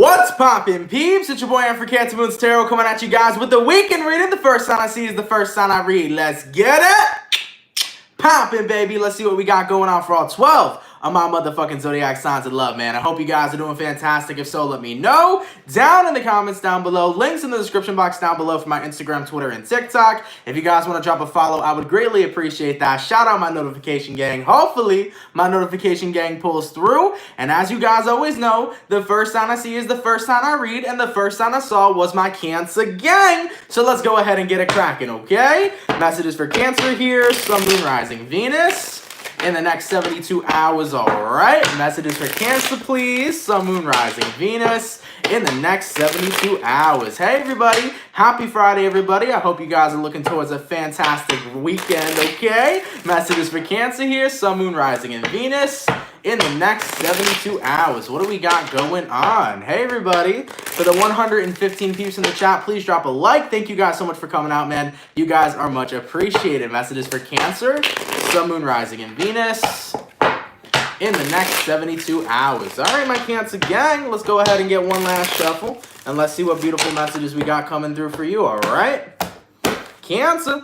What's poppin', peeps? It's your boy for CancerMoonsTarot coming at you guys with the weekend reading. The first sign I see is the first sign I read. Let's get it! Poppin', baby. Let's see what we got going on for all 12 of my motherfucking zodiac signs of love, man. I hope you guys are doing fantastic. If so, let me know down in the comments down below. Links in the description box down below for my Instagram, Twitter, and TikTok. If you guys want to drop a follow, I would greatly appreciate that. Shout out my notification gang. Hopefully, my notification gang pulls through. And as you guys always know, the first sign I see is the first sign I read, and the first sign I saw was my Cancer gang. So let's go ahead and get it cracking, okay? Messages for Cancer here. Sun, Moon, Rising, Venus in the next 72 hours, all right? Messages for Cancer, please. Sun, Moon, Rising, Venus in the next 72 hours. Hey, everybody. Happy Friday, everybody. I hope you guys are looking towards a fantastic weekend, okay? Messages for Cancer here. Sun, Moon, Rising, and Venus in the next 72 hours. What do we got going on? Hey, everybody. For the 115 peeps in the chat, please drop a like. Thank you guys so much for coming out, man. You guys are much appreciated. Messages for Cancer. Sun, Moon, Rising, and Venus in the next 72 hours. All right, my Cancer gang, let's go ahead and get one last shuffle, and let's see what beautiful messages we got coming through for you, all right? Cancer,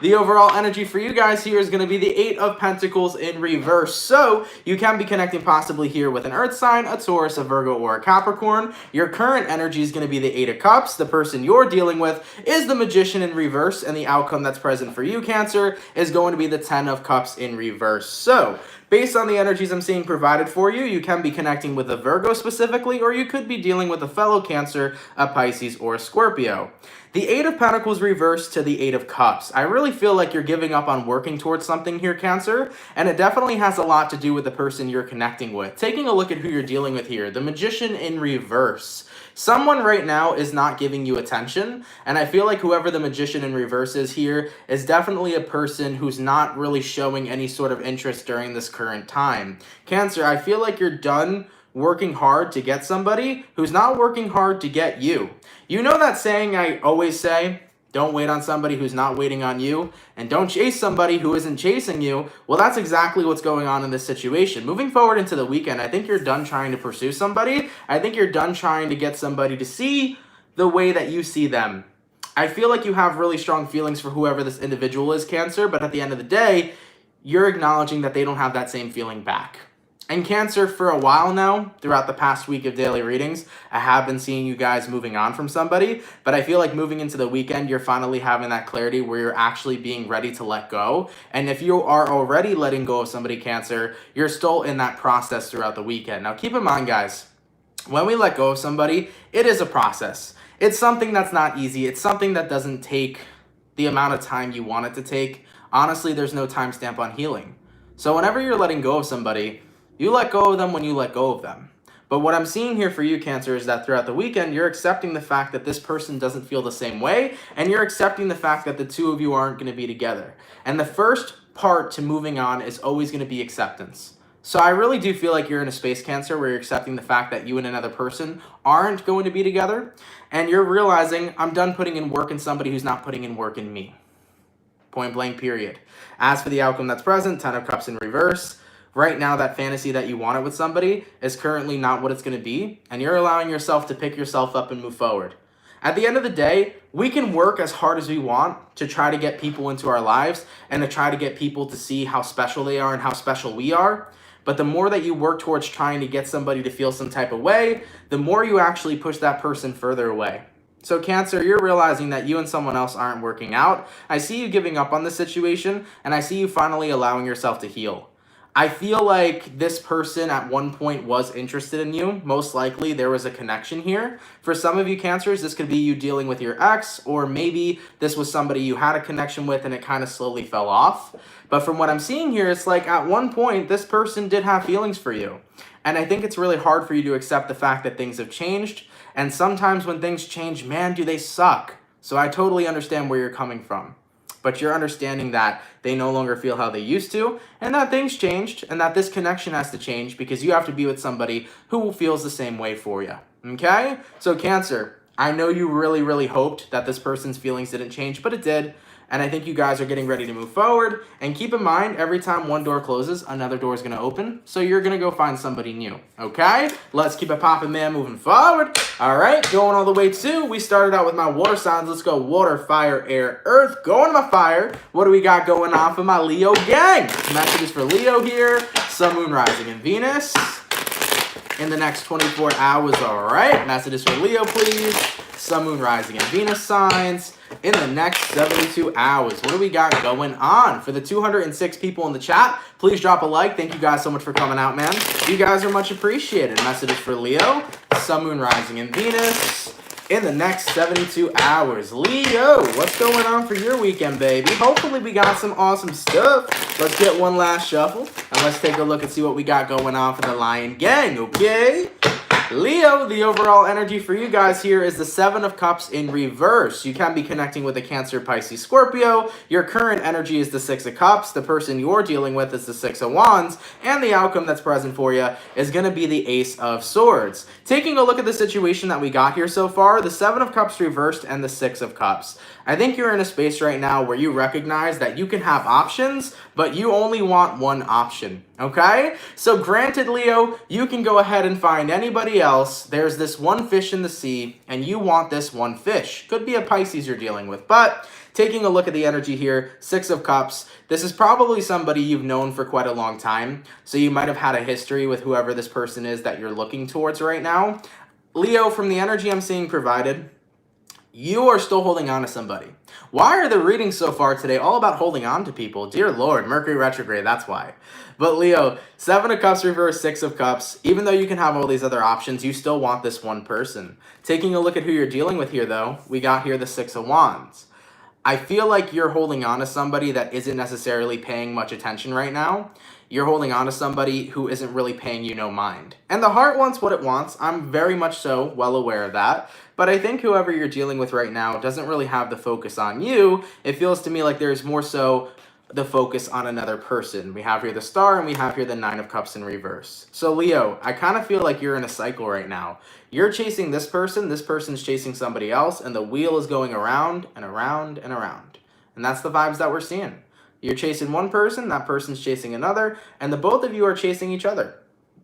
the overall energy for you guys here is going to be the Eight of Pentacles in reverse. So you can be connecting possibly here with an Earth sign, a Taurus, a Virgo, or a Capricorn. Your current energy is going to be the Eight of Cups. The person you're dealing with is the Magician in reverse, and the outcome that's present for you, Cancer, is going to be the Ten of Cups in reverse. So based on the energies I'm seeing provided for you, you can be connecting with a Virgo specifically, or you could be dealing with a fellow Cancer, a Pisces, or a Scorpio. The Eight of Pentacles reversed to the Eight of Cups. I really feel like you're giving up on working towards something here, Cancer, and it definitely has a lot to do with the person you're connecting with. Taking a look at who you're dealing with here, the Magician in reverse. Someone right now is not giving you attention, and I feel like whoever the Magician in reverse is here is definitely a person who's not really showing any sort of interest during this current time. Cancer, I feel like you're done working hard to get somebody who's not working hard to get you. You know that saying I always say, don't wait on somebody who's not waiting on you, and don't chase somebody who isn't chasing you. Well, that's exactly what's going on in this situation. Moving forward into the weekend, I think you're done trying to pursue somebody. I think you're done trying to get somebody to see the way that you see them. I feel like you have really strong feelings for whoever this individual is, Cancer, but at the end of the day, you're acknowledging that they don't have that same feeling back. And Cancer, for a while now, throughout the past week of daily readings, I have been seeing you guys moving on from somebody, but I feel like moving into the weekend, you're finally having that clarity where you're actually being ready to let go. And if you are already letting go of somebody, Cancer, you're still in that process throughout the weekend. Now, keep in mind, guys, when we let go of somebody, it is a process. It's something that's not easy. It's something that doesn't take the amount of time you want it to take. Honestly, there's no timestamp on healing. So whenever you're letting go of somebody, you let go of them when you let go of them. But what I'm seeing here for you, Cancer, is that throughout the weekend, you're accepting the fact that this person doesn't feel the same way, and you're accepting the fact that the two of you aren't going to be together. And the first part to moving on is always going to be acceptance. So I really do feel like you're in a space, Cancer, where you're accepting the fact that you and another person aren't going to be together, and you're realizing, I'm done putting in work in somebody who's not putting in work in me. Point blank, period. As for the outcome that's present, Ten of Cups in reverse. Right now, that fantasy that you wanted with somebody is currently not what it's going to be, and you're allowing yourself to pick yourself up and move forward. At the end of the day, we can work as hard as we want to try to get people into our lives and to try to get people to see how special they are and how special we are. But the more that you work towards trying to get somebody to feel some type of way, the more you actually push that person further away. So Cancer, you're realizing that you and someone else aren't working out. I see you giving up on the situation, and I see you finally allowing yourself to heal. I feel like this person at one point was interested in you. Most likely there was a connection here. For some of you Cancers, this could be you dealing with your ex, or maybe this was somebody you had a connection with and it kind of slowly fell off. But from what I'm seeing here, it's like at one point this person did have feelings for you. And I think it's really hard for you to accept the fact that things have changed. And sometimes when things change, man, do they suck. So I totally understand where you're coming from. But you're understanding that they no longer feel how they used to, and that things changed, and that this connection has to change because you have to be with somebody who feels the same way for you, okay? So Cancer, I know you really, really hoped that this person's feelings didn't change, but it did. and I think you guys are getting ready to move forward. And keep in mind, every time one door closes, another door is going to open. So you're going to go find somebody new. Okay? Let's keep it popping, man, moving forward. All right, going all the way to, we started out with my water signs. Let's go water, fire, air, earth. Going to my fire. What do we got going on for my Leo gang? Messages for Leo here. Sun, Moon, Rising, and Venus in the next 24 hours. All right, messages for Leo, please. Sun, Moon, Rising, and Venus signs in the next 72 hours. What do we got going on? For the 206 people in the chat, please drop a like. Thank you guys so much for coming out, man. You guys are much appreciated. Messages for Leo, Sun, Moon, Rising, and Venus in the next 72 hours. Leo, what's going on for your weekend, baby? Hopefully we got some awesome stuff. Let's get one last shuffle, and let's take a look and see what we got going on for the Lion Gang, okay? Leo, the overall energy for you guys here is the Seven of Cups in reverse. You can be connecting with a Cancer, Pisces, Scorpio. Your current energy is the Six of Cups. The person you're dealing with is the Six of Wands. And the outcome that's present for you is going to be the Ace of Swords. Taking a look at the situation that we got here so far, the Seven of Cups reversed and the Six of Cups. I think you're in a space right now where you recognize that you can have options, but you only want one option, okay? So granted, Leo, you can go ahead and find anybody else. There's this one fish in the sea, and you want this one fish. Could be a Pisces you're dealing with, but taking a look at the energy here, Six of Cups, this is probably somebody you've known for quite a long time, so you might have had a history with whoever this person is that you're looking towards right now. Leo, from the energy I'm seeing provided, you are still holding on to somebody. Why are the readings so far today all about holding on to people? Dear Lord, Mercury retrograde, that's why. But Leo, Seven of Cups reverse, Six of Cups. Even though you can have all these other options, you still want this one person. Taking a look at who you're dealing with here, though, we got here the Six of Wands. I feel like you're holding on to somebody that isn't necessarily paying much attention right now. You're holding on to somebody who isn't really paying you no mind. And the heart wants what it wants. I'm very much so well aware of that. But I think whoever you're dealing with right now doesn't really have the focus on you. It feels to me like there's more so the focus on another person. We have here the Star, and we have here the Nine of Cups in reverse. So Leo, I kind of feel like you're in a cycle right now. You're chasing this person's chasing somebody else, and the wheel is going around and around and around. And that's the vibes that we're seeing. You're chasing one person, that person's chasing another, and the both of you are chasing each other.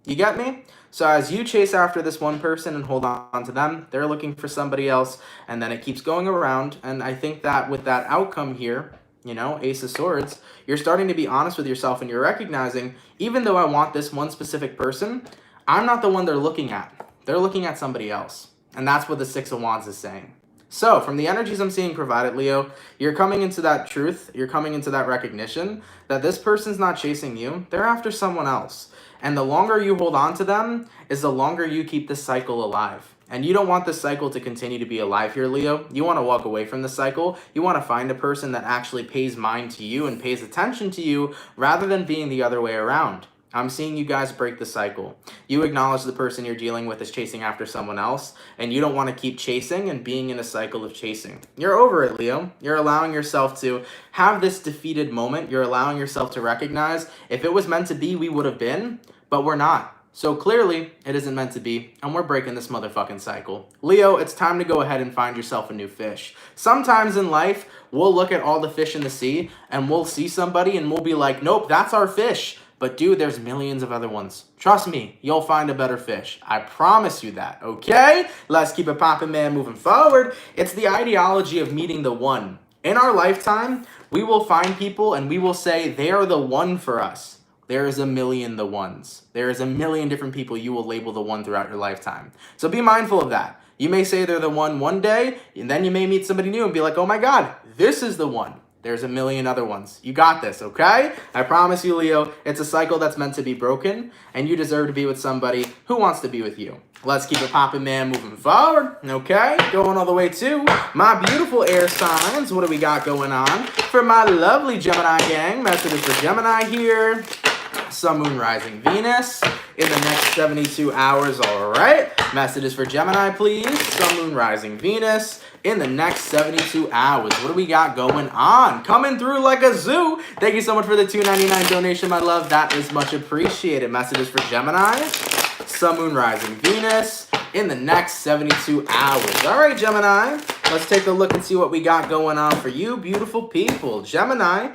You get me? So as you chase after this one person and hold on to them, they're looking for somebody else, and then it keeps going around. And I think that with that outcome here, you know, Ace of Swords, you're starting to be honest with yourself, and you're recognizing, even though I want this one specific person, I'm not the one they're looking at. They're looking at somebody else. And that's what the Six of Wands is saying. So, from the energies I'm seeing provided, Leo, you're coming into that truth, you're coming into that recognition that this person's not chasing you, they're after someone else. And the longer you hold on to them is the longer you keep this cycle alive. And you don't want this cycle to continue to be alive here, Leo. You want to walk away from the cycle. You want to find a person that actually pays mind to you and pays attention to you rather than being the other way around. I'm seeing you guys break the cycle. You acknowledge the person you're dealing with is chasing after someone else, and you don't want to keep chasing and being in a cycle of chasing. You're over it, Leo. You're allowing yourself to have this defeated moment. You're allowing yourself to recognize if it was meant to be, we would have been, but we're not. So clearly, it isn't meant to be, and we're breaking this motherfucking cycle. Leo, it's time to go ahead and find yourself a new fish. Sometimes in life, we'll look at all the fish in the sea, and we'll see somebody, and we'll be like, nope, that's our fish. But dude, there's millions of other ones. Trust me, you'll find a better fish. I promise you that, okay? Let's keep it poppin', man, moving forward. It's the ideology of meeting the one. In our lifetime, we will find people and we will say they are the one for us. There is a million the ones. There is a million different people you will label the one throughout your lifetime. So be mindful of that. You may say they're the one day, and then you may meet somebody new and be like, oh my God, this is the one. There's a million other ones. You got this, okay? I promise you, Leo, it's a cycle that's meant to be broken, and you deserve to be with somebody who wants to be with you. Let's keep it poppin', man, moving forward, okay? Going all the way to my beautiful air signs. What do we got going on? For my lovely Gemini gang, messages for Gemini here. Sun, Moon, Rising, Venus in the next 72 hours, all right? Messages for Gemini, please. Sun, Moon, Rising, Venus in the next 72 hours. What do we got going on? Coming through like a zoo. Thank you so much for the $2.99 donation, my love. That is much appreciated. Messages for Gemini. Sun, Moon, Rising, Venus in the next 72 hours. All right, Gemini. Let's take a look and see what we got going on for you, beautiful people. Gemini,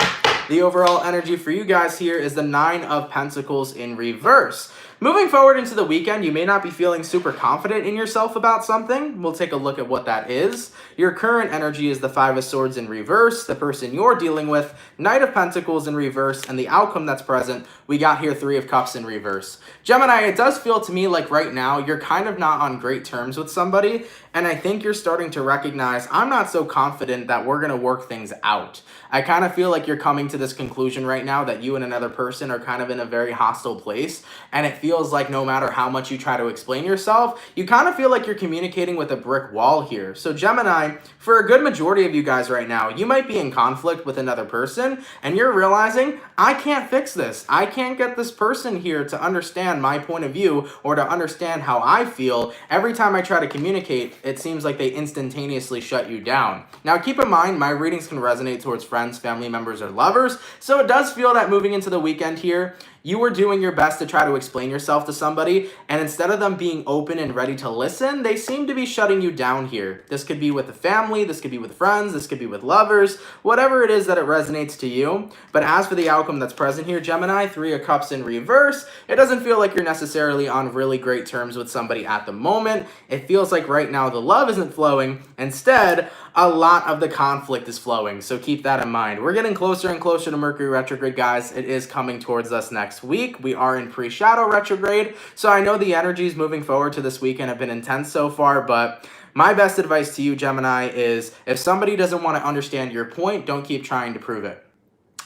the overall energy for you guys here is the Nine of Pentacles in reverse. Moving forward into the weekend, you may not be feeling super confident in yourself about something. We'll take a look at what that is. Your current energy is the Five of Swords in reverse, the person you're dealing with, Knight of Pentacles in reverse, and the outcome that's present, we got here Three of Cups in reverse. Gemini, it does feel to me like right now you're kind of not on great terms with somebody, and I think you're starting to recognize I'm not so confident that we're going to work things out. I kind of feel like you're coming to this conclusion right now that you and another person are kind of in a very hostile place, and it feels like no matter how much you try to explain yourself, you kind of feel like you're communicating with a brick wall here. So Gemini, for a good majority of you guys right now, you might be in conflict with another person, and you're realizing, I can't fix this. I can't get this person here to understand my point of view or to understand how I feel. Every time I try to communicate, it seems like they instantaneously shut you down. Now keep in mind, my readings can resonate towards friends, family members, or lovers, so it does feel that moving into the weekend here, you were doing your best to try to explain yourself to somebody, and instead of them being open and ready to listen, they seem to be shutting you down here. This could be with the family, this could be with friends, this could be with lovers, whatever it is that it resonates to you. But as for the outcome that's present here, Gemini, Three of Cups in reverse, it doesn't feel like you're necessarily on really great terms with somebody at the moment. It feels like right now the love isn't flowing. Instead, a lot of the conflict is flowing, so keep that in mind. We're getting closer and closer to Mercury retrograde, guys. It is coming towards us next week. We are in pre-shadow retrograde, so I know the energies moving forward to this weekend have been intense so far, but my best advice to you, Gemini, is if somebody doesn't want to understand your point, don't keep trying to prove it.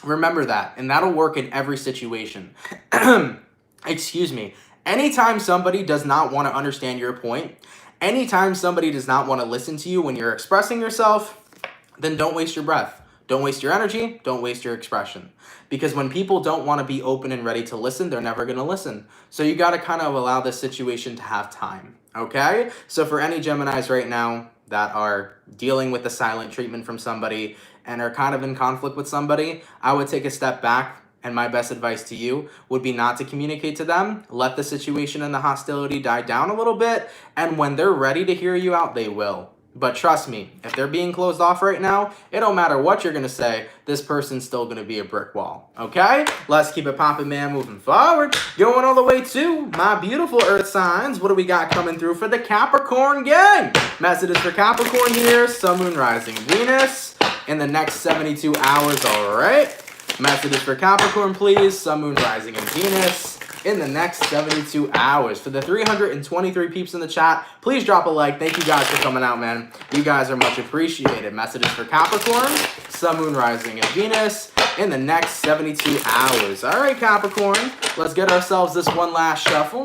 Remember that, and that'll work in every situation. Excuse me. Anytime somebody does not want to understand your point, anytime somebody does not want to listen to you when you're expressing yourself, then don't waste your breath. Don't waste your energy. Don't waste your expression. Because when people don't want to be open and ready to listen, they're never going to listen. So you got to kind of allow this situation to have time. Okay? So for any Geminis right now that are dealing with the silent treatment from somebody and are kind of in conflict with somebody, I would take a step back. And my best advice to you would be not to communicate to them. Let the situation and the hostility die down a little bit. And when they're ready to hear you out, they will. But trust me, if they're being closed off right now, it don't matter what you're going to say. This person's still going to be a brick wall. Okay? Let's keep it popping, man, moving forward. Going all the way to my beautiful earth signs. What do we got coming through for the Capricorn gang? Messages for Capricorn here. Sun, Moon, Rising, Venus in the next 72 hours. All right. Messages for Capricorn, please. Sun, Moon, Rising, and Venus in the next 72 hours. For the 323 peeps in the chat, please drop a like. Thank you guys for coming out, man. You guys are much appreciated. Messages for Capricorn, Sun, Moon, Rising, and Venus in the next 72 hours. All right, Capricorn, let's get ourselves this one last shuffle,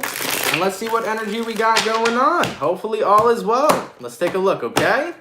and let's see what energy we got going on. Hopefully all is well. Let's take a look, okay?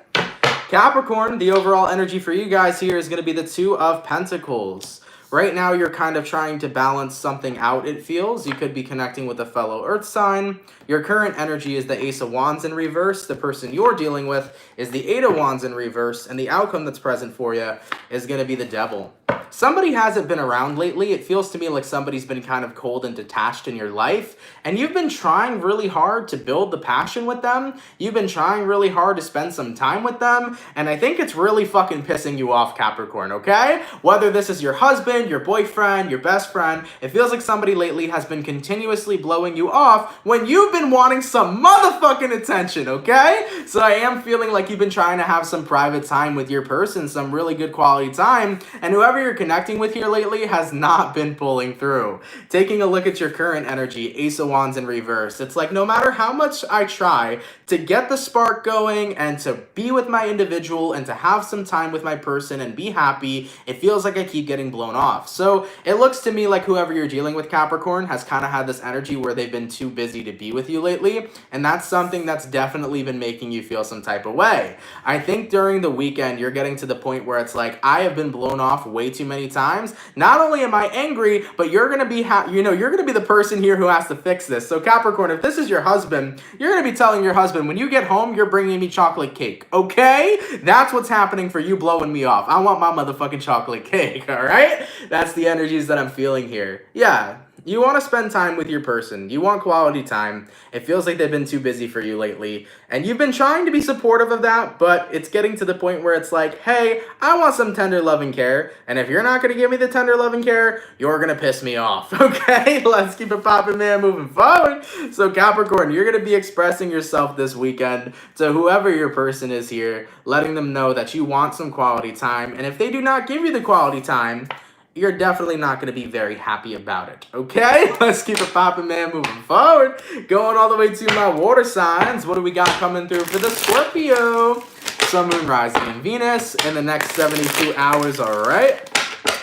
Capricorn, the overall energy for you guys here is going to be the Two of Pentacles. Right now, you're kind of trying to balance something out, it feels. You could be connecting with a fellow earth sign. Your current energy is the Ace of Wands in reverse. The person you're dealing with is the Eight of Wands in reverse. And the outcome that's present for you is going to be the Devil. Somebody hasn't been around lately. It feels to me like somebody's been kind of cold and detached in your life, and you've been trying really hard to build the passion with them. You've been trying really hard to spend some time with them, and I think it's really fucking pissing you off, Capricorn, okay? Whether this is your husband, your boyfriend, your best friend, it feels like somebody lately has been continuously blowing you off when you've been wanting some motherfucking attention, okay? So I am feeling like you've been trying to have some private time with your person, some really good quality time, and whoever you're connecting with here lately has not been pulling through. Taking a look at your current energy, Ace of Wands in reverse, it's like no matter how much I try to get the spark going and to be with my individual and to have some time with my person and be happy, it feels like I keep getting blown off. So it looks to me like whoever you're dealing with, Capricorn, has kind of had this energy where they've been too busy to be with you lately, and that's something that's definitely been making you feel some type of way. I think during the weekend, you're getting to the point where it's like, I have been blown off way too many times. Not only am I angry, but you're gonna be you're gonna be the person here who has to fix this. So Capricorn, if this is your husband, you're gonna be telling your husband, when you get home, you're bringing me chocolate cake, okay? That's what's happening for you blowing me off. I want my motherfucking chocolate cake, all right? That's the energies that I'm feeling here. Yeah, You want to spend time with your person. You want quality time. It feels like they've been too busy for you lately. And you've been trying to be supportive of that, but it's getting to the point where it's like, hey, I want some tender loving care. And if you're not going to give me the tender loving care, you're going to piss me off. Okay, let's keep it popping, man, moving forward. So Capricorn, you're going to be expressing yourself this weekend to whoever your person is here, letting them know that you want some quality time. And if they do not give you the quality time, you're definitely not going to be very happy about it, okay? Let's keep it popping, man, moving forward. Going all the way to my water signs. What do we got coming through for the Scorpio? Sun, Moon, Rising, and Venus in the next 72 hours, all right?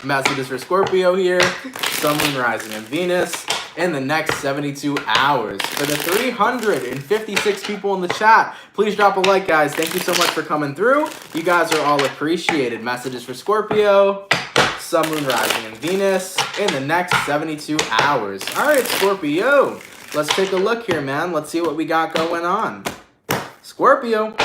Messages for Scorpio here. Sun, Moon, Rising, and Venus in the next 72 hours. For the 356 people in the chat, please drop a like, guys. Thank you so much for coming through. You guys are all appreciated. Messages for Scorpio. Sun, Moon, Rising, and Venus in the next 72 hours. All right, Scorpio. Let's take a look here, man. Let's see what we got going on. Scorpio.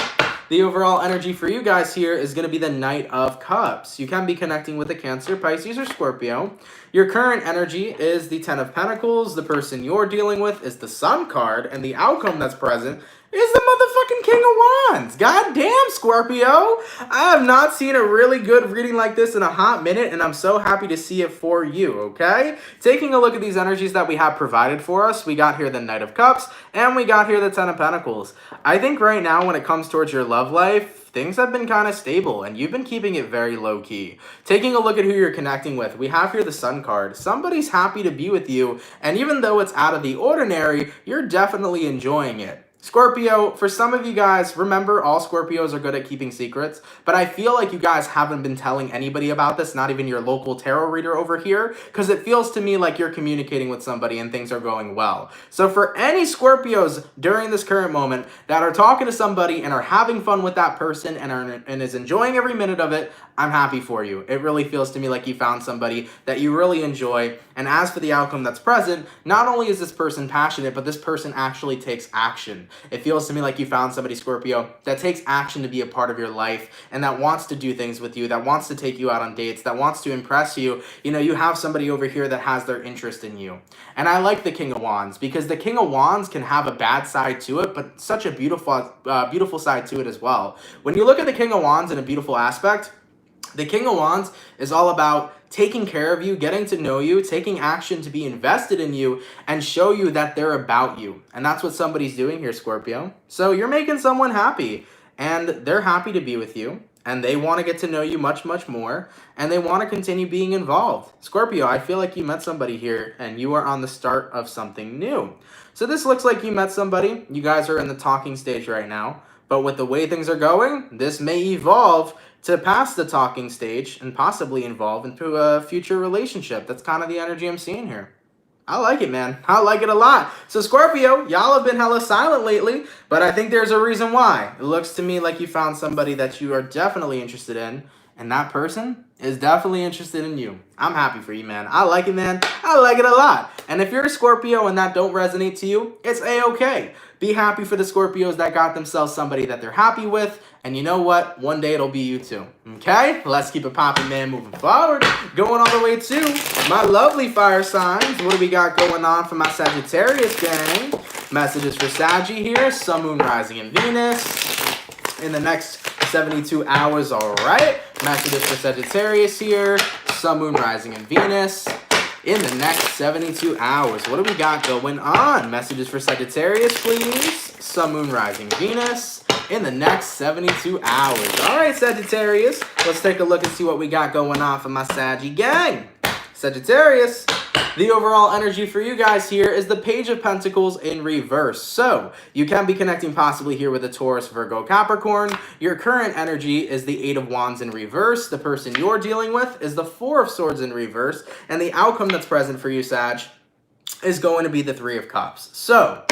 The overall energy for you guys here is going to be the Knight of Cups. You can be connecting with a Cancer, Pisces, or Scorpio. Your current energy is the Ten of Pentacles. The person you're dealing with is the Sun card. And the outcome that's present is the motherfucking King of Wands. God damn, Scorpio. I have not seen a really good reading like this in a hot minute, and I'm so happy to see it for you, okay? Taking a look at these energies that we have provided for us, we got here the Knight of Cups, and we got here the Ten of Pentacles. I think right now when it comes towards your love life, things have been kind of stable, and you've been keeping it very low-key. Taking a look at who you're connecting with, we have here the Sun card. Somebody's happy to be with you, and even though it's out of the ordinary, you're definitely enjoying it. Scorpio, for some of you guys, remember all Scorpios are good at keeping secrets, but I feel like you guys haven't been telling anybody about this, not even your local tarot reader over here, because it feels to me like you're communicating with somebody and things are going well. So for any Scorpios during this current moment that are talking to somebody and are having fun with that person and is enjoying every minute of it, I'm happy for you. It really feels to me like you found somebody that you really enjoy. And as for the outcome that's present, not only is this person passionate, but this person actually takes action. It feels to me like you found somebody, Scorpio, that takes action to be a part of your life and that wants to do things with you, that wants to take you out on dates, that wants to impress you. You know, you have somebody over here that has their interest in you. And I like the King of Wands because the King of Wands can have a bad side to it, but such a beautiful side to it as well. When you look at the King of Wands in a beautiful aspect, the King of Wands is all about taking care of you, getting to know you, taking action to be invested in you, and show you that they're about you. And that's what somebody's doing here, Scorpio. So you're making someone happy, and they're happy to be with you, and they want to get to know you much, much more, and they want to continue being involved. Scorpio, I feel like you met somebody here, and you are on the start of something new. So this looks like you met somebody. You guys are in the talking stage right now, but with the way things are going, this may evolve to pass the talking stage and possibly evolve into a future relationship. That's kind of the energy I'm seeing here. I like it, man. I like it a lot. So Scorpio, y'all have been hella silent lately, but I think there's a reason why. It looks to me like you found somebody that you are definitely interested in, and that person is definitely interested in you. I'm happy for you, man. I like it, man. I like it a lot. And if you're a Scorpio and that don't resonate to you, it's A-okay. Be happy for the Scorpios that got themselves somebody that they're happy with. And you know what? One day it'll be you too. Okay? Let's keep it popping, man, moving forward. Going all the way to my lovely fire signs. What do we got going on for my Sagittarius gang? Messages for Saggy here. Sun, Moon, Rising, and Venus in the next 72 hours, all right? Messages for Sagittarius here. Sun, Moon, Rising, and Venus in the next 72 hours. What do we got going on? Messages for Sagittarius, please. Sun, Moon, Rising, Venus in the next 72 hours. All right, Sagittarius. Let's take a look and see what we got going on for my Saggy gang. Sagittarius, the overall energy for you guys here is the Page of Pentacles in reverse. So you can be connecting possibly here with a Taurus, Virgo, Capricorn. Your current energy is the Eight of Wands in reverse. The person you're dealing with is the Four of Swords in reverse. And the outcome that's present for you, Sag, is going to be the Three of Cups. So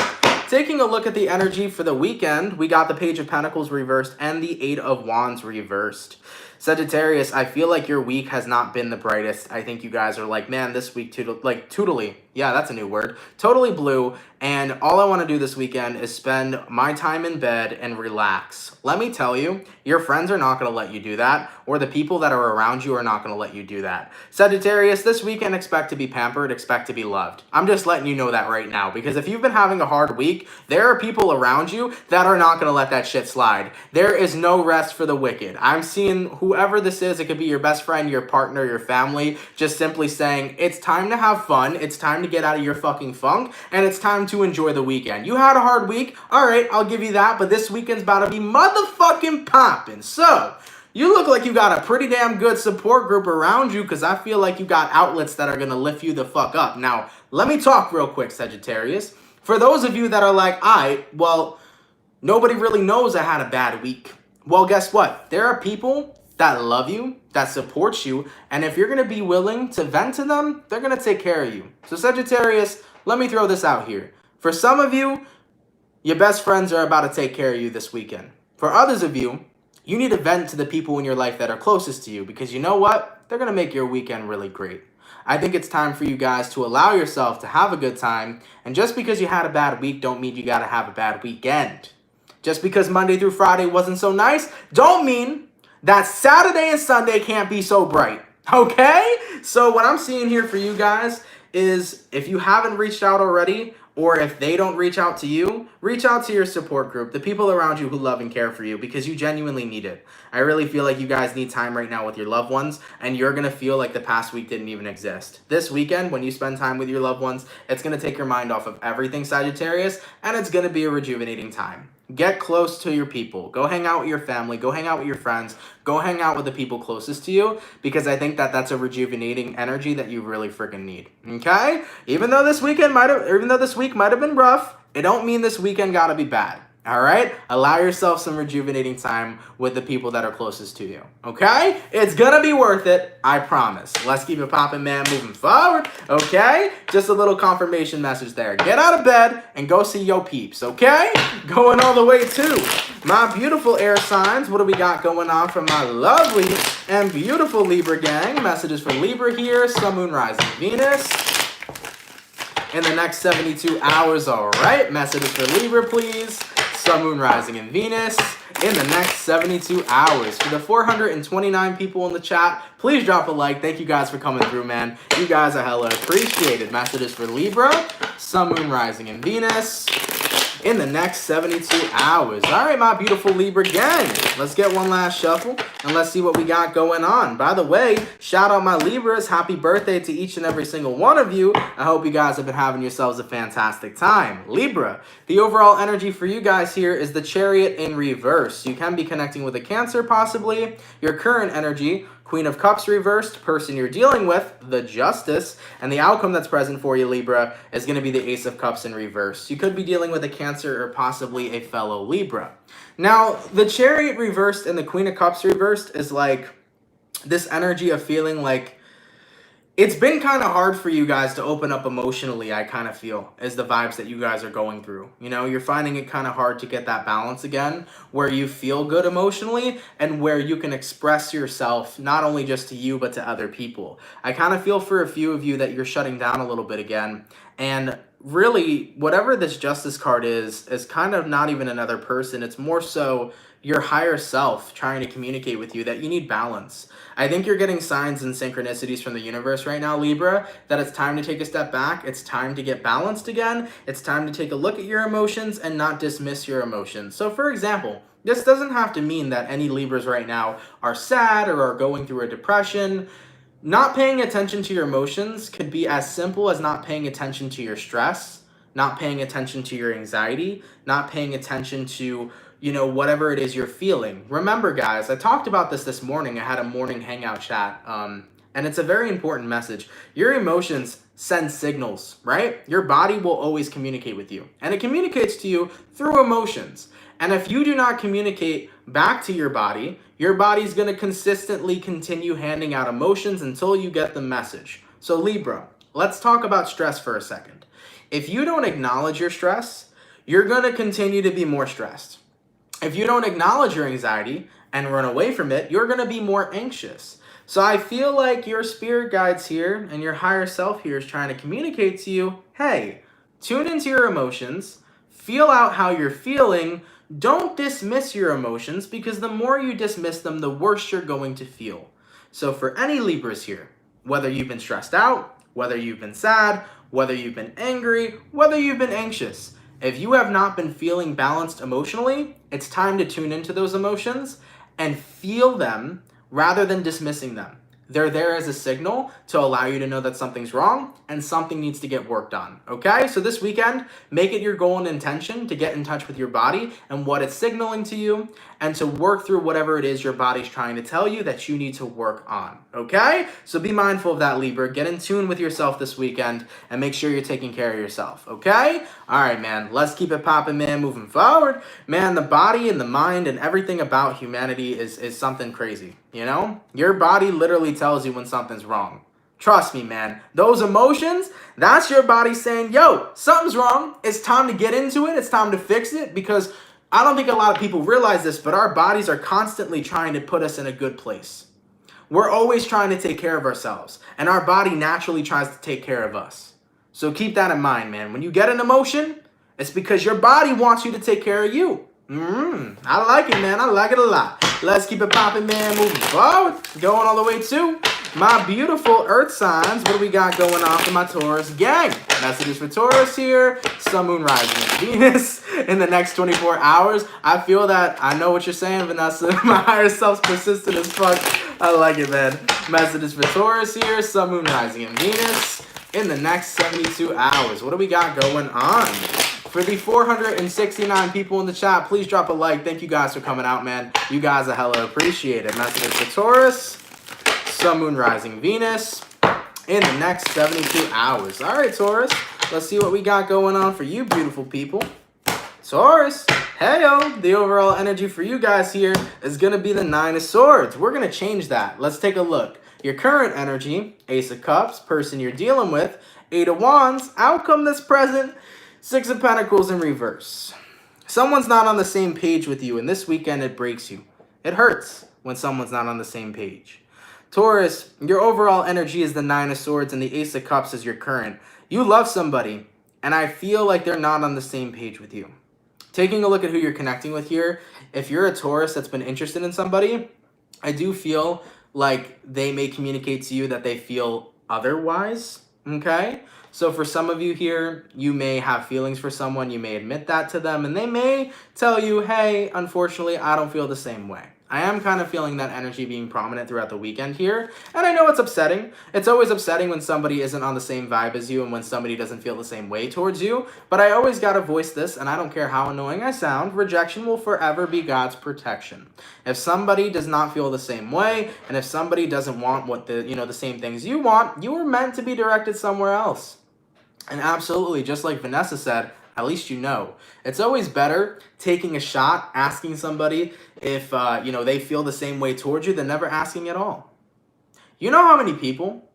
taking a look at the energy for the weekend, we got the Page of Pentacles reversed and the Eight of Wands reversed. Sagittarius, I feel like your week has not been the brightest. I think you guys are like, man, this week, totally, yeah, that's a new word, totally blue. And all I want to do this weekend is spend my time in bed and relax. Let me tell you, your friends are not going to let you do that, or the people that are around you are not going to let you do that. Sagittarius, this weekend, expect to be pampered, expect to be loved. I'm just letting you know that right now, because if you've been having a hard week, there are people around you that are not going to let that shit slide. There is no rest for the wicked. I'm seeing whoever this is, it could be your best friend, your partner, your family, just simply saying, it's time to have fun, it's time to get out of your fucking funk, and it's time to enjoy the weekend. You had a hard week, all right, I'll give you that, but this weekend's about to be motherfucking popping. So, you look like you got a pretty damn good support group around you, because I feel like you got outlets that are going to lift you the fuck up. Now, let me talk real quick, Sagittarius. For those of you that are like, well, nobody really knows I had a bad week. Well, guess what? There are people that love you, that support you, and if you're going to be willing to vent to them, they're going to take care of you. So Sagittarius, let me throw this out here. For some of you, your best friends are about to take care of you this weekend. For others of you, you need to vent to the people in your life that are closest to you, because you know what? They're going to make your weekend really great. I think it's time for you guys to allow yourself to have a good time, and just because you had a bad week don't mean you got to have a bad weekend. Just because Monday through Friday wasn't so nice, don't mean that Saturday and Sunday can't be so bright, okay? So what I'm seeing here for you guys is, if you haven't reached out already, or if they don't reach out to you, reach out to your support group, the people around you who love and care for you, because you genuinely need it. I really feel like you guys need time right now with your loved ones, and you're going to feel like the past week didn't even exist. This weekend, when you spend time with your loved ones, it's going to take your mind off of everything, Sagittarius, and it's going to be a rejuvenating time. Get close to your people. Go hang out with your family. Go hang out with your friends. Go hang out with the people closest to you, because I think that that's a rejuvenating energy that you really freaking need. Okay? Even though this week might have been rough, it don't mean this weekend gotta be bad. All right? Allow yourself some rejuvenating time with the people that are closest to you. Okay? It's gonna be worth it. I promise. Let's keep it popping, man, moving forward. Okay? Just a little confirmation message there. Get out of bed and go see your peeps. Okay? Going all the way to my beautiful air signs. What do we got going on from my lovely and beautiful Libra gang? Messages for Libra here. Sun, Moon, Rising, Venus. In the next 72 hours, all right? Messages for Libra, please. Sun, Moon, Rising, and Venus in the next 72 hours. For the 429 people in the chat, please drop a like. Thank you guys for coming through, man. You guys are hella appreciated. Messages for Libra, Sun, Moon, Rising, and Venus in the next 72 hours. All right, my beautiful Libra gang. Let's get one last shuffle, and let's see what we got going on. By the way, shout out my Libras. Happy birthday to each and every single one of you. I hope you guys have been having yourselves a fantastic time. Libra, the overall energy for you guys here is the Chariot in reverse. You can be connecting with a Cancer, possibly. Your current energy, Queen of Cups reversed, person you're dealing with, the Justice, and the outcome that's present for you, Libra, is going to be the Ace of Cups in reverse. You could be dealing with a Cancer or possibly a fellow Libra. Now, the Chariot reversed and the Queen of Cups reversed is like this energy of feeling like it's been kind of hard for you guys to open up emotionally, I kind of feel, is the vibes that you guys are going through. You know, you're finding it kind of hard to get that balance again, where you feel good emotionally and where you can express yourself, not only just to you, but to other people. I kind of feel for a few of you that you're shutting down a little bit again. And really, whatever this Justice card is kind of not even another person. It's more so your higher self trying to communicate with you that you need balance. I think you're getting signs and synchronicities from the universe right now, Libra, that it's time to take a step back. It's time to get balanced again. It's time to take a look at your emotions and not dismiss your emotions. So for example, this doesn't have to mean that any Libras right now are sad or are going through a depression. Not paying attention to your emotions could be as simple as not paying attention to your stress, not paying attention to your anxiety, not paying attention to, you know, whatever it is you're feeling. Remember, guys, I talked about this morning. I had a morning hangout chat, and it's a very important message. Your emotions send signals, right? Your body will always communicate with you, and it communicates to you through emotions. And if you do not communicate back to your body's going to consistently continue handing out emotions until you get the message. So Libra, let's talk about stress for a second. If you don't acknowledge your stress, you're going to continue to be more stressed. If you don't acknowledge your anxiety and run away from it, you're going to be more anxious. So I feel like your spirit guides here and your higher self here is trying to communicate to you, hey, tune into your emotions, feel out how you're feeling. Don't dismiss your emotions, because the more you dismiss them, the worse you're going to feel. So for any Libras here, whether you've been stressed out, whether you've been sad, whether you've been angry, whether you've been anxious, if you have not been feeling balanced emotionally, it's time to tune into those emotions and feel them rather than dismissing them. They're there as a signal to allow you to know that something's wrong and something needs to get worked on, okay? So this weekend, make it your goal and intention to get in touch with your body and what it's signaling to you, and to work through whatever it is your body's trying to tell you that you need to work on, okay? So be mindful of that, Libra. Get in tune with yourself this weekend and make sure you're taking care of yourself, okay? All right, man, let's keep it popping, man, moving forward. Man, the body and the mind and everything about humanity is something crazy, you know? Your body literally tells you when something's wrong. Trust me, man. Those emotions, that's your body saying, yo, something's wrong. It's time to get into it. It's time to fix it, because I don't think a lot of people realize this, but our bodies are constantly trying to put us in a good place. We're always trying to take care of ourselves, and our body naturally tries to take care of us. So keep that in mind, man. When you get an emotion, it's because your body wants you to take care of you. I like it, man. I like it a lot. Let's keep it popping, man. Moving forward. Going all the way to my beautiful earth signs. What do we got going on for my Taurus gang? Messages for Taurus here. Sun, Moon, Rising, and Venus in the next 24 hours. I feel that. I know what you're saying, Vanessa. My higher self's persistent as fuck. I like it, man. Messages for Taurus here. Sun, Moon, Rising, and Venus in the next 72 hours. What do we got going on? For the 469 people in the chat, please drop a like. Thank you guys for coming out, man. You guys are hella appreciated. Messages for Taurus, Sun, Moon, Rising, Venus in the next 72 hours. All right, Taurus, let's see what we got going on for you beautiful people. Taurus, heyo, the overall energy for you guys here is going to be the 9 of Swords. We're going to change that. Let's take a look. Your current energy, Ace of Cups, person you're dealing with, 8 of Wands, outcome that's present, 6 of Pentacles in reverse. Someone's not on the same page with you, and this weekend it breaks you. It hurts when someone's not on the same page. Taurus, your overall energy is the 9 of Swords, and the Ace of Cups is your current. You love somebody, and I feel like they're not on the same page with you. Taking a look at who you're connecting with here, if you're a Taurus that's been interested in somebody, I do feel like they may communicate to you that they feel otherwise, okay? So for some of you here, you may have feelings for someone, you may admit that to them, and they may tell you, hey, unfortunately, I don't feel the same way. I am kind of feeling that energy being prominent throughout the weekend here, and I know it's upsetting. It's always upsetting when somebody isn't on the same vibe as you and when somebody doesn't feel the same way towards you, but I always gotta voice this, and I don't care how annoying I sound, rejection will forever be God's protection. If somebody does not feel the same way, and if somebody doesn't want what the same things you want, you were meant to be directed somewhere else. And absolutely, just like Vanessa said, at least you know. It's always better taking a shot, asking somebody if they feel the same way towards you than never asking at all. You know how many people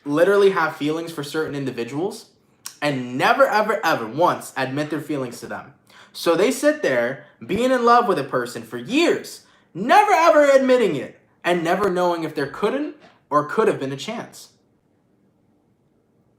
literally have feelings for certain individuals and never, ever, ever once admit their feelings to them? So they sit there being in love with a person for years, never, ever admitting it, and never knowing if there couldn't or could have been a chance.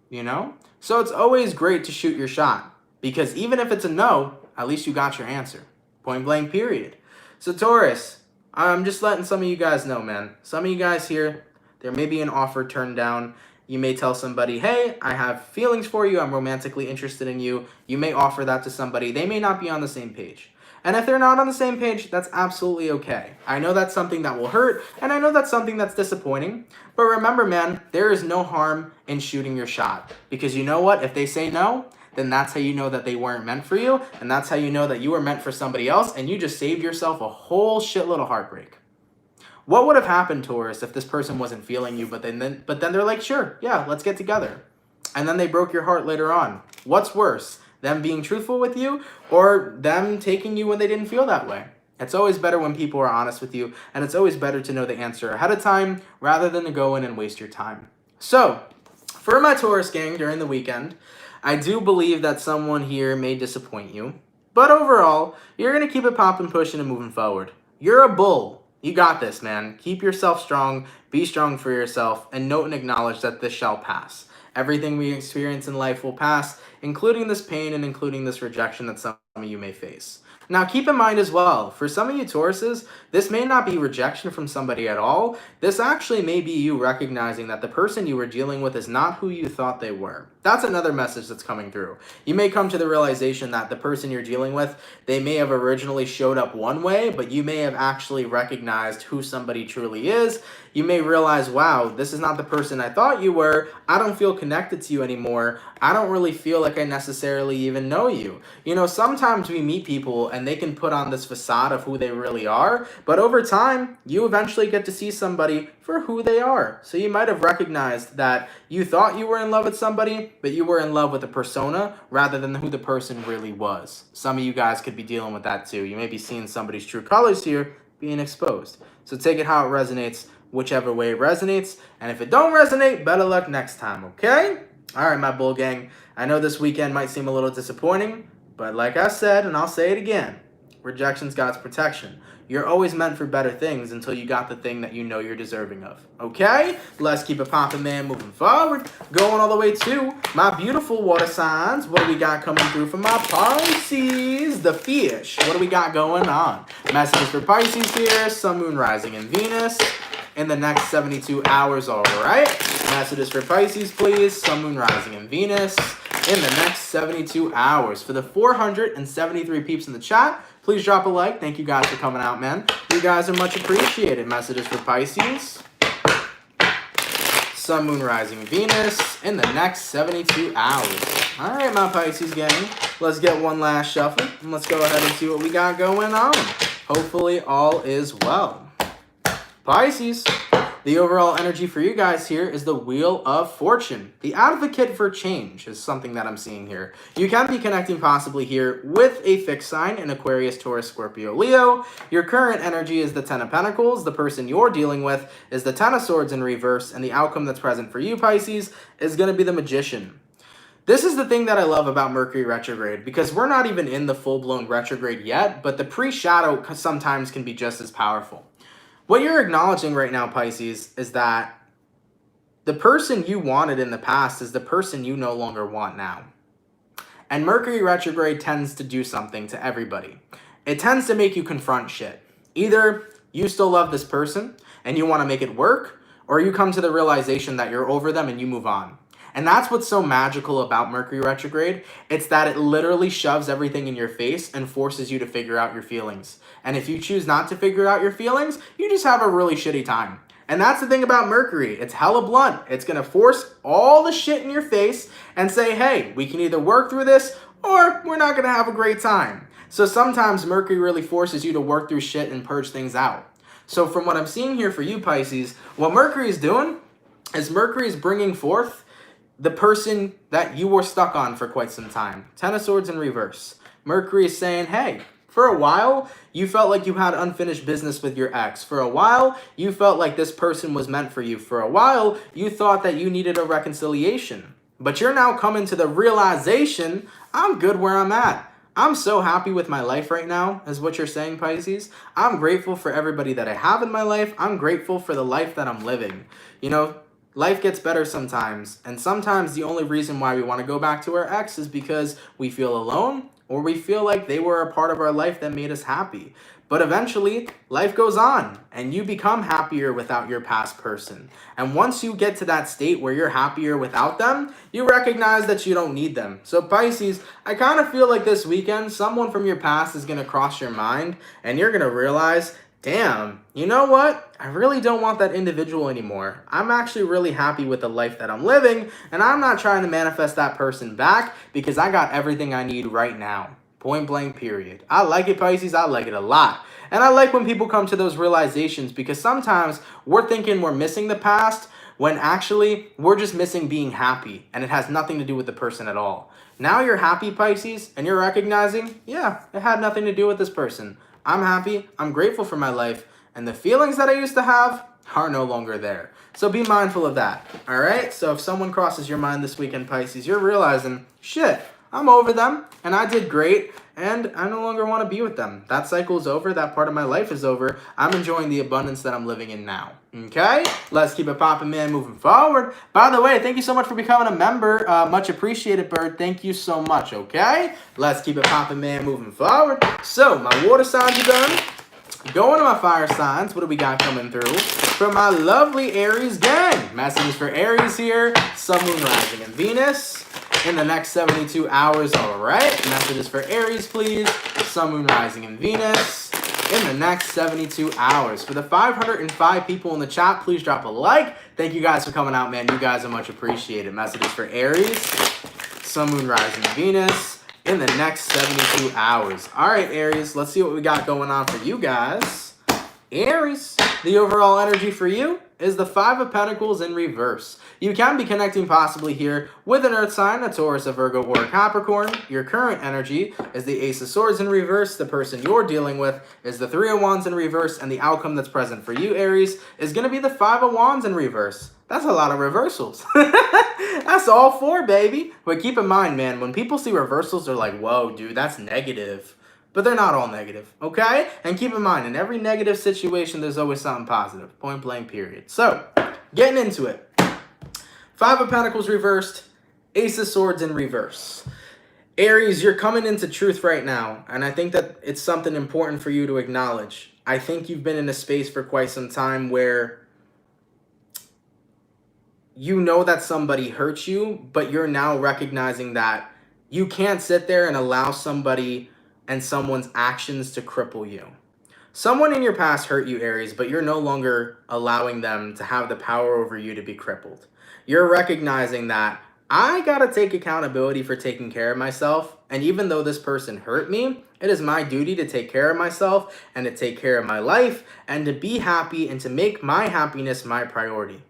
You know? So it's always great to shoot your shot. Because even if it's a no, at least you got your answer. Point blank, period. So Taurus, I'm just letting some of you guys know, man. Some of you guys here, there may be an offer turned down. You may tell somebody, hey, I have feelings for you. I'm romantically interested in you. You may offer that to somebody. They may not be on the same page. And if they're not on the same page, that's absolutely okay. I know that's something that will hurt, and I know that's something that's disappointing. But remember, man, there is no harm in shooting your shot. Because you know what? If they say no, then that's how you know that they weren't meant for you, and that's how you know that you were meant for somebody else, and you just saved yourself a whole shitload of heartbreak. What would have happened, Taurus, if this person wasn't feeling you, but then they're like, sure, yeah, let's get together. And then they broke your heart later on. What's worse, them being truthful with you, or them taking you when they didn't feel that way? It's always better when people are honest with you, and it's always better to know the answer ahead of time rather than to go in and waste your time. So, for my Taurus gang during the weekend, I do believe that someone here may disappoint you. But overall, you're going to keep it popping, pushing, and moving forward. You're a bull. You got this, man. Keep yourself strong, be strong for yourself, and note and acknowledge that this shall pass. Everything we experience in life will pass, including this pain and including this rejection that some of you may face. Now, keep in mind as well, for some of you Tauruses, this may not be rejection from somebody at all. This actually may be you recognizing that the person you were dealing with is not who you thought they were. That's another message that's coming through. You may come to the realization that the person you're dealing with, they may have originally showed up one way, but you may have actually recognized who somebody truly is. You may realize, wow, this is not the person I thought you were. I don't feel connected to you anymore. I don't really feel like I necessarily even know you. You know, sometimes we meet people and they can put on this facade of who they really are, but over time, you eventually get to see somebody for who they are. So you might have recognized that you thought you were in love with somebody, but you were in love with a persona rather than who the person really was. Some of you guys could be dealing with that too. You may be seeing somebody's true colors here being exposed. So take it how it resonates, whichever way it resonates. And if it don't resonate, better luck next time, okay? All right, my bull gang. I know this weekend might seem a little disappointing, but like I said, and I'll say it again, rejection's God's protection. You're always meant for better things until you got the thing that you know you're deserving of. Okay? Let's keep it popping, man, moving forward. Going all the way to my beautiful water signs. What do we got coming through for my Pisces? The fish. What do we got going on? Messages for Pisces here. Sun, Moon, Rising, and Venus in the next 72 hours, all right? Messages for Pisces, please. Sun, Moon, Rising, and Venus in the next 72 hours. For the 473 peeps in the chat, please drop a like. Thank you guys for coming out, man. You guys are much appreciated. Messages for Pisces. Sun, Moon, Rising, Venus in the next 72 hours. All right, my Pisces gang. Let's get one last shuffle. And let's go ahead and see what we got going on. Hopefully all is well. Pisces, the overall energy for you guys here is the Wheel of Fortune. The advocate for change is something that I'm seeing here. You can be connecting possibly here with a fixed sign in Aquarius, Taurus, Scorpio, Leo. Your current energy is the Ten of Pentacles. The person you're dealing with is the Ten of Swords in reverse. And the outcome that's present for you, Pisces, is going to be the Magician. This is the thing that I love about Mercury retrograde, because we're not even in the full-blown retrograde yet, but the pre-shadow sometimes can be just as powerful. What you're acknowledging right now, Pisces, is that the person you wanted in the past is the person you no longer want now. And Mercury retrograde tends to do something to everybody. It tends to make you confront shit. Either you still love this person and you want to make it work, or you come to the realization that you're over them and you move on. And that's what's so magical about Mercury retrograde. It's that it literally shoves everything in your face and forces you to figure out your feelings. And if you choose not to figure out your feelings, you just have a really shitty time. And that's the thing about Mercury. It's hella blunt. It's going to force all the shit in your face and say, hey, we can either work through this or we're not going to have a great time. So sometimes Mercury really forces you to work through shit and purge things out. So from what I'm seeing here for you, Pisces, what Mercury is doing is Mercury is bringing forth the person that you were stuck on for quite some time. Ten of Swords in reverse. Mercury is saying, hey, for a while, you felt like you had unfinished business with your ex. For a while, you felt like this person was meant for you. For a while, you thought that you needed a reconciliation. But you're now coming to the realization, I'm good where I'm at. I'm so happy with my life right now, is what you're saying, Pisces. I'm grateful for everybody that I have in my life. I'm grateful for the life that I'm living. You know, life gets better sometimes, and sometimes the only reason why we want to go back to our ex is because we feel alone or we feel like they were a part of our life that made us happy. But eventually, life goes on, and you become happier without your past person. And once you get to that state where you're happier without them, you recognize that you don't need them. So Pisces, I kind of feel like this weekend, someone from your past is going to cross your mind, and you're going to realize, damn, you know what? I really don't want that individual anymore. I'm actually really happy with the life that I'm living, and I'm not trying to manifest that person back because I got everything I need right now. Point blank, period. I like it, Pisces. I like it a lot. And I like when people come to those realizations, because sometimes we're thinking we're missing the past when actually we're just missing being happy, and it has nothing to do with the person at all. Now you're happy, Pisces, and you're recognizing, yeah, it had nothing to do with this person. I'm happy, I'm grateful for my life, and the feelings that I used to have are no longer there. So be mindful of that, all right? So if someone crosses your mind this weekend, Pisces, you're realizing, shit, I'm over them, and I did great, and I no longer want to be with them. That cycle is over. That part of my life is over. I'm enjoying the abundance that I'm living in now. Okay? Let's keep it popping, man, moving forward. By the way, thank you so much for becoming a member. Much appreciated, Bird. Thank you so much, okay? Let's keep it popping, man, moving forward. So, my water signs are done. Going to my fire signs, what do we got coming through? From my lovely Aries gang. Messages for Aries here. Sun, Moon, Rising, and Venus in the next 72 hours. All right. Messages for Aries, please. Sun, Moon, Rising, and Venus in the next 72 hours. For the 505 people in the chat, please drop a like. Thank you guys for coming out, man. You guys are much appreciated. Messages for Aries. Sun, Moon, Rising, and Venus in the next 72 hours. All right, Aries, let's see what we got going on for you guys. Aries, the overall energy for you is the Five of Pentacles in reverse. You can be connecting possibly here with an earth sign, a Taurus, a Virgo, or a Capricorn. Your current energy is the Ace of Swords in reverse. The person you're dealing with is the Three of Wands in reverse, and the outcome that's present for you, Aries, is going to be the Five of Wands in reverse. That's a lot of reversals. That's all four, baby. But keep in mind, man, when people see reversals, they're like, whoa, dude, that's negative. But they're not all negative, okay? And keep in mind, in every negative situation, there's always something positive. Point blank, period. So, getting into it. Five of Pentacles reversed, Ace of Swords in reverse. Aries, you're coming into truth right now, and I think that it's something important for you to acknowledge. I think you've been in a space for quite some time where you know that somebody hurt you, but you're now recognizing that you can't sit there and allow somebody and someone's actions to cripple you. Someone in your past hurt you, Aries, but you're no longer allowing them to have the power over you to be crippled. You're recognizing that I gotta take accountability for taking care of myself, and even though this person hurt me, it is my duty to take care of myself and to take care of my life and to be happy and to make my happiness my priority.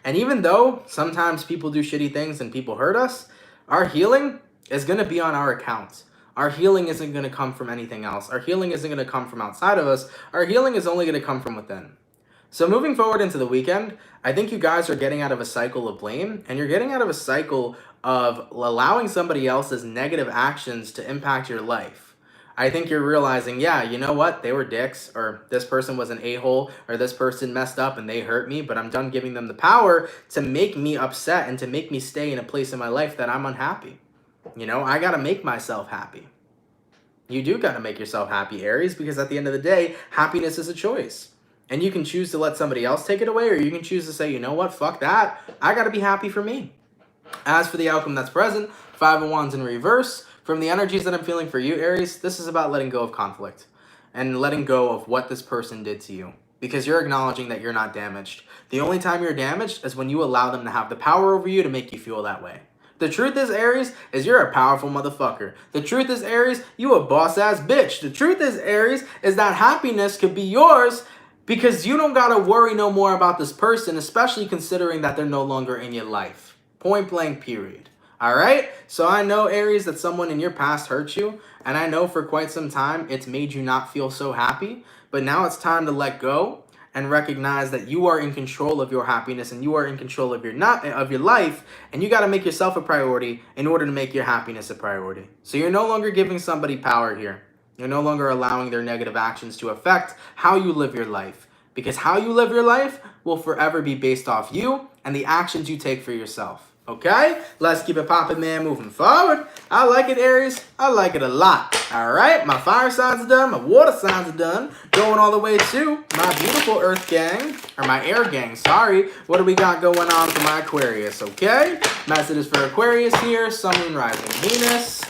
And even though sometimes people do shitty things and people hurt us, our healing is going to be on our account. Our healing isn't going to come from anything else. Our healing isn't going to come from outside of us. Our healing is only going to come from within. So moving forward into the weekend, I think you guys are getting out of a cycle of blame, and you're getting out of a cycle of allowing somebody else's negative actions to impact your life. I think you're realizing, yeah, you know what? They were dicks, or this person was an a-hole, or this person messed up and they hurt me, but I'm done giving them the power to make me upset and to make me stay in a place in my life that I'm unhappy. You know, I got to make myself happy. You do got to make yourself happy, Aries, because at the end of the day, happiness is a choice. And you can choose to let somebody else take it away, or you can choose to say, you know what? Fuck that. I got to be happy for me. As for the outcome that's present, Five of Wands in reverse. From the energies that I'm feeling for you, Aries, this is about letting go of conflict and letting go of what this person did to you, because you're acknowledging that you're not damaged. The only time you're damaged is when you allow them to have the power over you to make you feel that way. The truth is, Aries, is you're a powerful motherfucker. The truth is, Aries, you a boss-ass bitch. The truth is, Aries, is that happiness could be yours because you don't gotta worry no more about this person, especially considering that they're no longer in your life. Point blank, period. All right, so I know, Aries, that someone in your past hurt you, and I know for quite some time it's made you not feel so happy, but now it's time to let go and recognize that you are in control of your happiness and you are in control of your life, and you got to make yourself a priority in order to make your happiness a priority. So you're no longer giving somebody power here. You're no longer allowing their negative actions to affect how you live your life, because how you live your life will forever be based off you and the actions you take for yourself. Okay, let's keep it popping, man, moving forward. I like it, Aries. I like it a lot. All right, my fire signs are done. My water signs are done. Going all the way to my beautiful earth gang, or my air gang, sorry. What do we got going on for my Aquarius, okay? Messages for Aquarius here. Sun, Moon, Rising, Venus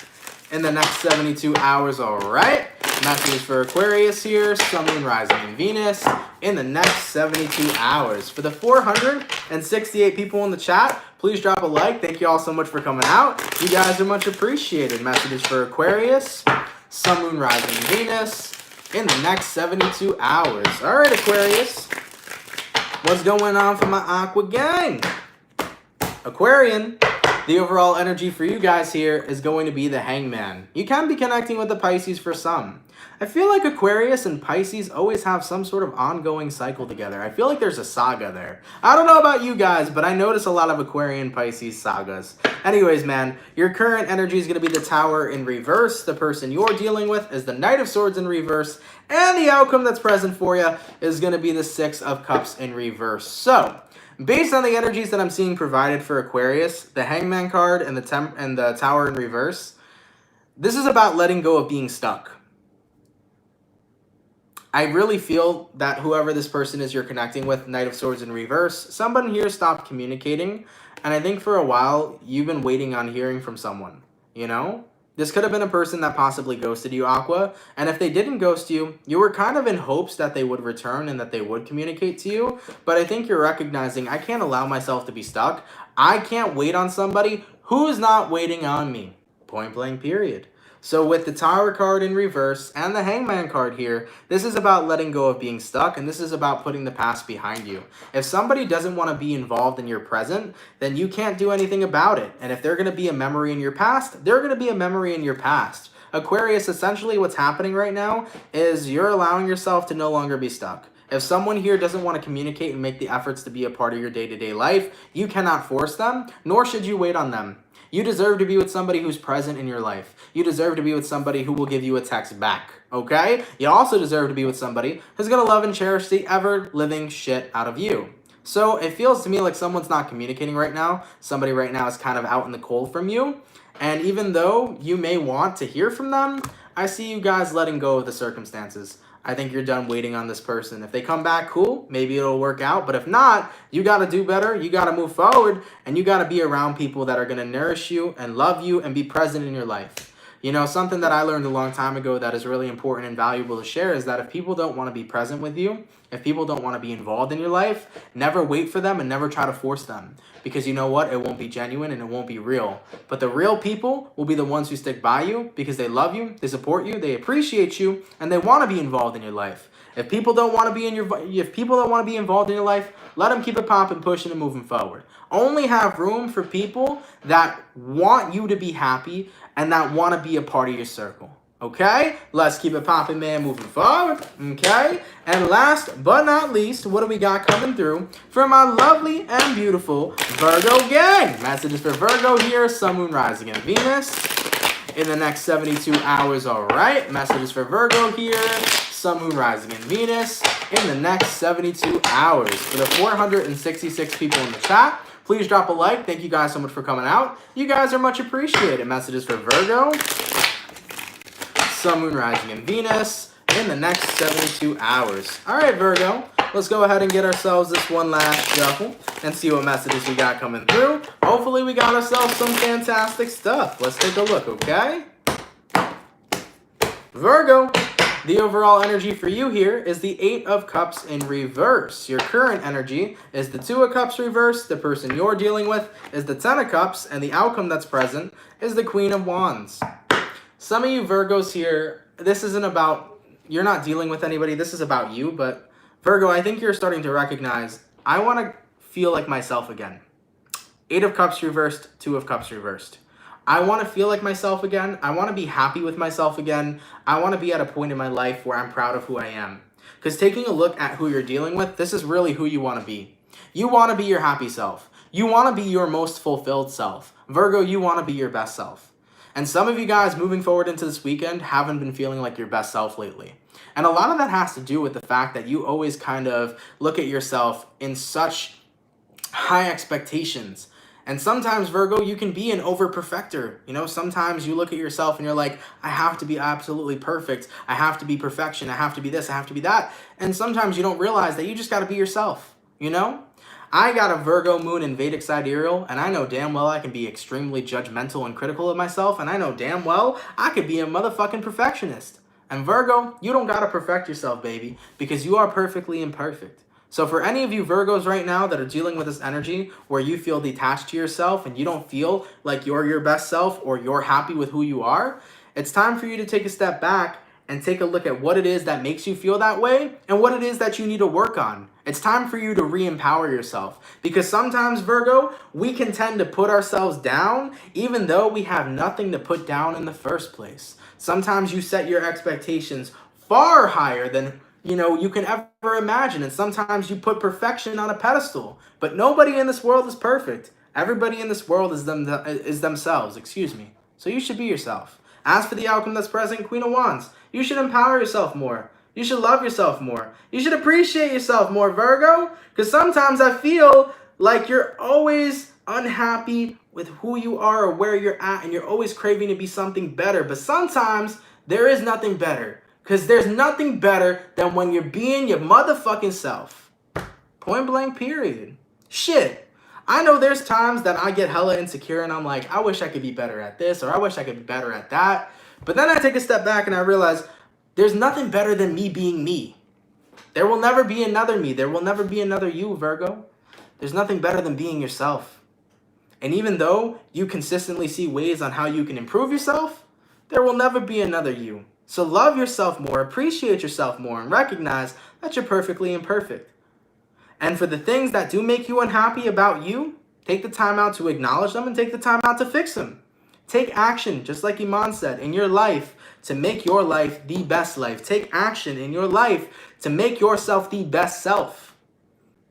in the next 72 hours, all right? Messages for Aquarius here. Sun, Moon, Rising, and Venus in the next 72 hours. For the 468 people in the chat, please drop a like. Thank you all so much for coming out. You guys are much appreciated. Messages for Aquarius, Sun, Moon, Rising, and Venus in the next 72 hours. All right, Aquarius. What's going on for my Aqua gang? Aquarian, The overall energy for you guys here is going to be the Hangman. You can be connecting with the Pisces for some. I feel like Aquarius and Pisces always have some sort of ongoing cycle together. I feel like there's a saga there. I don't know about you guys, but I notice a lot of Aquarian Pisces sagas. Anyways, man, your current energy is going to be the Tower in reverse. The person you're dealing with is the Knight of Swords in reverse. And the outcome that's present for you is going to be the Six of Cups in reverse. So, based on the energies that I'm seeing provided for Aquarius, the Hangman card and the Tower in reverse, this is about letting go of being stuck. I really feel that whoever this person is you're connecting with, Knight of Swords in reverse, someone here stopped communicating. And I think for a while, you've been waiting on hearing from someone, you know? This could have been a person that possibly ghosted you, Aqua. And if they didn't ghost you, you were kind of in hopes that they would return and that they would communicate to you. But I think you're recognizing, I can't allow myself to be stuck. I can't wait on somebody who's not waiting on me. Point blank, period. So with the Tower card in reverse and the Hangman card here, this is about letting go of being stuck, and this is about putting the past behind you. If somebody doesn't want to be involved in your present, then you can't do anything about it. And if they're going to be a memory in your past, they're going to be a memory in your past. Aquarius, essentially what's happening right now is you're allowing yourself to no longer be stuck. If someone here doesn't want to communicate and make the efforts to be a part of your day-to-day life, you cannot force them, nor should you wait on them. You deserve to be with somebody who's present in your life. You deserve to be with somebody who will give you a text back, okay? You also deserve to be with somebody who's going to love and cherish the ever-living shit out of you. So it feels to me like someone's not communicating right now. Somebody right now is kind of out in the cold from you. And even though you may want to hear from them, I see you guys letting go of the circumstances. I think you're done waiting on this person. If they come back, cool, maybe it'll work out. But if not, you got to do better. You got to move forward, and you got to be around people that are going to nourish you and love you and be present in your life. You know, something that I learned a long time ago that is really important and valuable to share is that if people don't want to be present with you, if people don't want to be involved in your life, never wait for them and never try to force them. Because you know what? It won't be genuine and it won't be real. But the real people will be the ones who stick by you because they love you, they support you, they appreciate you, and they want to be involved in your life. If people don't want to be involved in your life, let them keep it popping, pushing, and moving forward. Only have room for people that want you to be happy and that want to be a part of your circle. Okay? Let's keep it popping, man, moving forward. Okay? And last but not least, what do we got coming through for my lovely and beautiful Virgo gang? Messages for Virgo here, Sun, Moon, Rising, and Venus in the next 72 hours, all right? Messages for Virgo here, Sun, Moon, Rising, and Venus in the next 72 hours. For the 466 people in the chat, please drop a like. Thank you guys so much for coming out. You guys are much appreciated. Messages for Virgo, Sun, Moon, Rising, and Venus in the next 72 hours. All right, Virgo, let's go ahead and get ourselves this one last shuffle and see what messages we got coming through. Hopefully we got ourselves some fantastic stuff. Let's take a look, okay? Virgo, the overall energy for you here is the Eight of Cups in reverse. Your current energy is the Two of Cups reverse. The person you're dealing with is the Ten of Cups, and the outcome that's present is the Queen of Wands. Some of you Virgos here, this isn't about, you're not dealing with anybody, this is about you, but Virgo, I think you're starting to recognize, I want to feel like myself again. Eight of Cups reversed, Two of Cups reversed. I want to feel like myself again. I want to be happy with myself again. I want to be at a point in my life where I'm proud of who I am. Because taking a look at who you're dealing with, this is really who you want to be. You want to be your happy self. You want to be your most fulfilled self. Virgo, you want to be your best self. And some of you guys moving forward into this weekend haven't been feeling like your best self lately. And a lot of that has to do with the fact that you always kind of look at yourself in such high expectations. And sometimes, Virgo, you can be an over-perfecter. You know, sometimes you look at yourself and you're like, I have to be absolutely perfect. I have to be perfection. I have to be this. I have to be that. And sometimes you don't realize that you just got to be yourself, you know? I got a Virgo moon in Vedic sidereal, and I know damn well I can be extremely judgmental and critical of myself, and I know damn well I could be a motherfucking perfectionist. And Virgo, you don't gotta perfect yourself, baby, because you are perfectly imperfect. So for any of you Virgos right now that are dealing with this energy where you feel detached to yourself and you don't feel like you're your best self or you're happy with who you are, it's time for you to take a step back and take a look at what it is that makes you feel that way and what it is that you need to work on. It's time for you to re-empower yourself, because sometimes, Virgo, we can tend to put ourselves down even though we have nothing to put down in the first place. Sometimes you set your expectations far higher than you can ever imagine, and sometimes you put perfection on a pedestal. But nobody in this world is perfect. Everybody in this world is themselves, excuse me. So you should be yourself. As for the outcome that's present, Queen of Wands, you should empower yourself more. You should love yourself more. You should appreciate yourself more, Virgo, because sometimes I feel like you're always unhappy with who you are or where you're at, and you're always craving to be something better. But sometimes there is nothing better, because there's nothing better than when you're being your motherfucking self. Point blank, period. Shit. I know there's times that I get hella insecure and I'm like, I wish I could be better at this, or I wish I could be better at that. But then I take a step back and I realize there's nothing better than me being me. There will never be another me. There will never be another you, Virgo. There's nothing better than being yourself. And even though you consistently see ways on how you can improve yourself, there will never be another you. So love yourself more, appreciate yourself more, and recognize that you're perfectly imperfect. And for the things that do make you unhappy about you, take the time out to acknowledge them and take the time out to fix them. Take action, just like Iman said, in your life to make your life the best life. Take action in your life to make yourself the best self.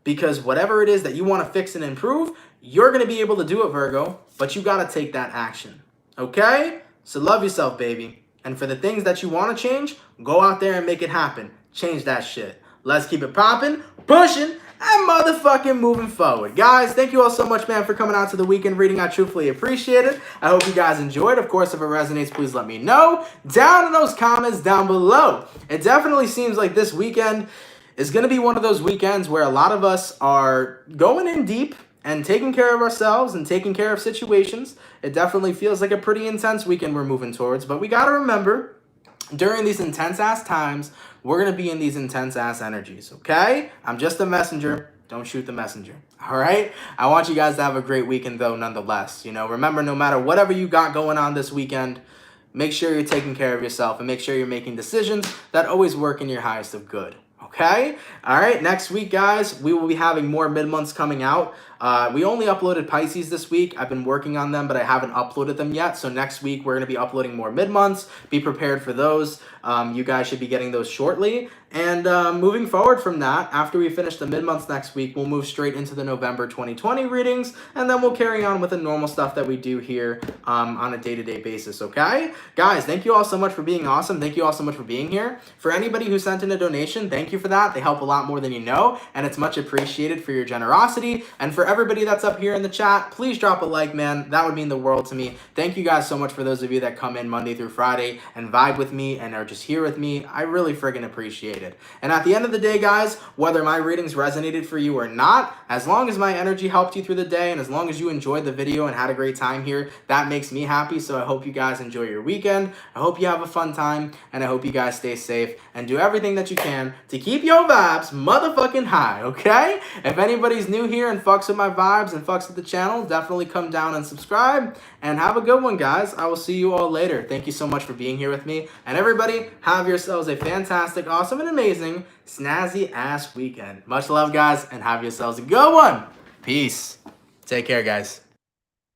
Because whatever it is that you want to fix and improve, you're going to be able to do it, Virgo, but you got to take that action. Okay? So love yourself, baby. And for the things that you want to change, go out there and make it happen. Change that shit. Let's keep it popping, pushing, and motherfucking moving forward. Guys, thank you all so much, man, for coming out to the weekend reading. I truthfully appreciate it. I hope you guys enjoyed. Of course, if it resonates, please let me know down in those comments down below. It definitely seems like this weekend is going to be one of those weekends where a lot of us are going in deep and taking care of ourselves and taking care of situations. It definitely feels like a pretty intense weekend we're moving towards. But we got to remember, during these intense-ass times, we're going to be in these intense-ass energies, okay? I'm just a messenger. Don't shoot the messenger, all right? I want you guys to have a great weekend, though, nonetheless. Remember, no matter whatever you got going on this weekend, make sure you're taking care of yourself and make sure you're making decisions that always work in your highest of good. Okay? All right, next week, guys, we will be having more mid-months coming out. We only uploaded Pisces this week. I've been working on them, but I haven't uploaded them yet. So next week, we're going to be uploading more mid-months. Be prepared for those. You guys should be getting those shortly. And moving forward from that, after we finish the mid-months next week, we'll move straight into the November 2020 readings, and then we'll carry on with the normal stuff that we do here on a day-to-day basis, okay? Guys, thank you all so much for being awesome. Thank you all so much for being here. For anybody who sent in a donation, thank you for that. They help a lot more than you know, and it's much appreciated for your generosity. And for everybody that's up here in the chat, please drop a like, man. That would mean the world to me. Thank you guys so much for those of you that come in Monday through Friday and vibe with me and are just here with me. I really friggin' appreciate it. And at the end of the day, guys, whether my readings resonated for you or not, as long as my energy helped you through the day and as long as you enjoyed the video and had a great time here, that makes me happy. So I hope you guys enjoy your weekend. I hope you have a fun time, and I hope you guys stay safe and do everything that you can to keep your vibes motherfucking high, okay? If anybody's new here and fucks with my vibes and fucks with the channel, definitely come down and subscribe, and have a good one, guys. I will see you all later. Thank you so much for being here with me, and everybody, have yourselves a fantastic, awesome, and amazing, snazzy ass weekend. Much love, guys, and have yourselves a good one. Peace. Take care, guys.